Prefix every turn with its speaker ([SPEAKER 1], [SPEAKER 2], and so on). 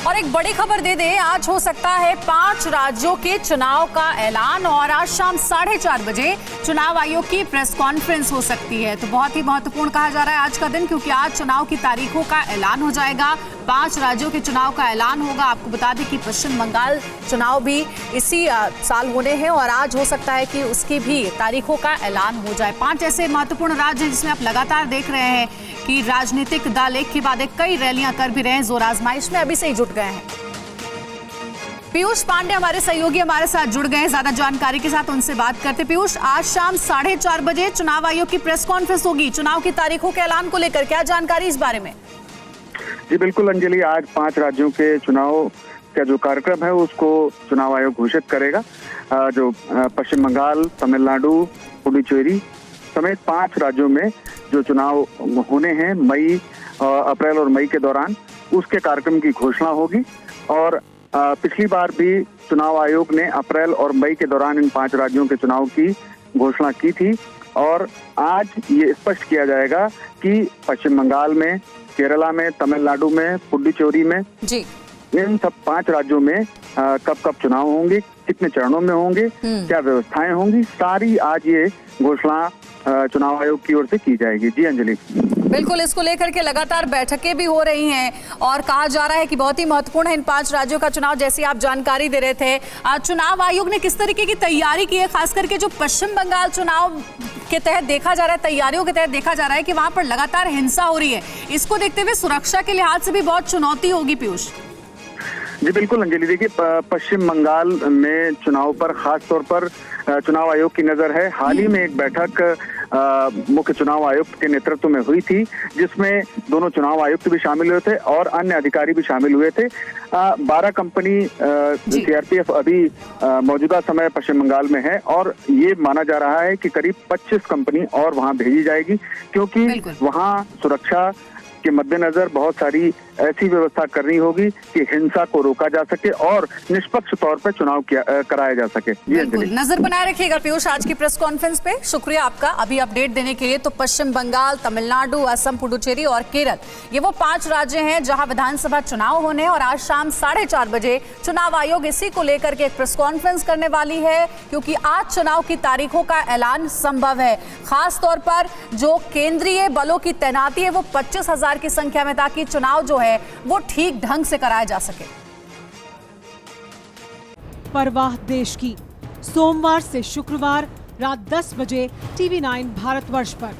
[SPEAKER 1] और एक बड़ी खबर दे दें, आज हो सकता है 5 राज्यों के चुनाव का ऐलान और आज शाम 4:30 बजे चुनाव आयोग की प्रेस कॉन्फ्रेंस हो सकती है। तो बहुत ही महत्वपूर्ण कहा जा रहा है आज का दिन, क्योंकि आज चुनाव की तारीखों का ऐलान हो जाएगा। 5 राज्यों के चुनाव का ऐलान होगा। आपको बता दें कि पश्चिम बंगाल चुनाव भी इसी साल होने हैं और आज हो सकता है कि उसकी भी तारीखों का ऐलान हो जाए। 5 ऐसे महत्वपूर्ण राज्य हैं जिसमें आप लगातार देख रहे हैं कि राजनीतिक दल एक के बाद एक कई रैलियां कर भी रहे हैं, जोर आजमाइश में अभी से ही जुट गए हैं। पीयूष पांडे हमारे सहयोगी हमारे साथ जुड़ गए हैं ज्यादा जानकारी के साथ, उनसे बात करते। पीयूष, आज शाम 4:30 बजे चुनाव आयोग की प्रेस कॉन्फ्रेंस होगी चुनाव की तारीखों के ऐलान को लेकर, क्या जानकारी इस बारे में?
[SPEAKER 2] जी बिल्कुल अंजलि, आज 5 राज्यों के चुनाव का जो कार्यक्रम है उसको चुनाव आयोग घोषित करेगा। जो पश्चिम बंगाल, तमिलनाडु, पुडुचेरी समेत 5 राज्यों में जो चुनाव होने हैं अप्रैल और मई के दौरान, उसके कार्यक्रम की घोषणा होगी। और पिछली बार भी चुनाव आयोग ने अप्रैल और मई के दौरान इन 5 राज्यों के चुनाव की घोषणा की थी। और आज ये स्पष्ट किया जाएगा कि पश्चिम बंगाल में, केरला में, तमिलनाडु में, पुडुचेरी में जी इन सब 5 राज्यों में कब कब चुनाव होंगे, कितने चरणों में होंगे, क्या व्यवस्थाएं होंगी, सारी आज ये घोषणा चुनाव आयोग की ओर से की जाएगी। जी अंजलि,
[SPEAKER 1] बिल्कुल, इसको लेकर के लगातार बैठकें भी हो रही हैं और कहा जा रहा है कि बहुत ही महत्वपूर्ण है इन 5 राज्यों का चुनाव, जैसी आप जानकारी दे रहे थे। चुनाव आयोग ने किस तरीके की तैयारी की है, खास करके जो पश्चिम बंगाल चुनाव के तहत देखा जा रहा है, तैयारियों के तहत देखा जा रहा है कि वहां पर लगातार हिंसा हो रही है, इसको देखते हुए सुरक्षा के लिहाज से भी बहुत चुनौती होगी। पीयूष
[SPEAKER 2] जी बिल्कुल अंजलि, देखिए पश्चिम बंगाल में चुनाव पर खास तौर पर चुनाव आयोग की नजर है। हाल ही में एक बैठक मुख्य चुनाव आयुक्त के नेतृत्व में हुई थी, जिसमें दोनों चुनाव आयुक्त भी शामिल हुए थे और अन्य अधिकारी भी शामिल हुए थे। 12 कंपनी सीआरपीएफ अभी मौजूदा समय पश्चिम बंगाल में है और ये माना जा रहा है कि करीब 25 कंपनी और वहां भेजी जाएगी, क्योंकि वहां सुरक्षा के मद्देनजर बहुत सारी ऐसी व्यवस्था करनी होगी कि हिंसा को रोका जा सके और निष्पक्ष तौर पर चुनाव कराया जा सके।
[SPEAKER 1] नजर बनाए रखिएगा पीयूष आज की प्रेस कॉन्फ्रेंस पे। शुक्रिया आपका अभी अपडेट देने के लिए। तो पश्चिम बंगाल, तमिलनाडु, असम, पुडुचेरी और केरल, ये वो 5 राज्य हैं जहां विधानसभा चुनाव होने और आज शाम 4:30 बजे चुनाव आयोग इसी को लेकर के एक प्रेस कॉन्फ्रेंस करने वाली है, क्योंकि आज चुनाव की तारीखों का ऐलान संभव है। खास तौर पर जो केंद्रीय बलों की तैनाती है वो 25,000 की संख्या में, ताकि चुनाव जो है वो ठीक ढंग से कराया जा सके।
[SPEAKER 3] परवाह देश की, सोमवार से शुक्रवार रात 10 बजे TV9 भारतवर्ष पर।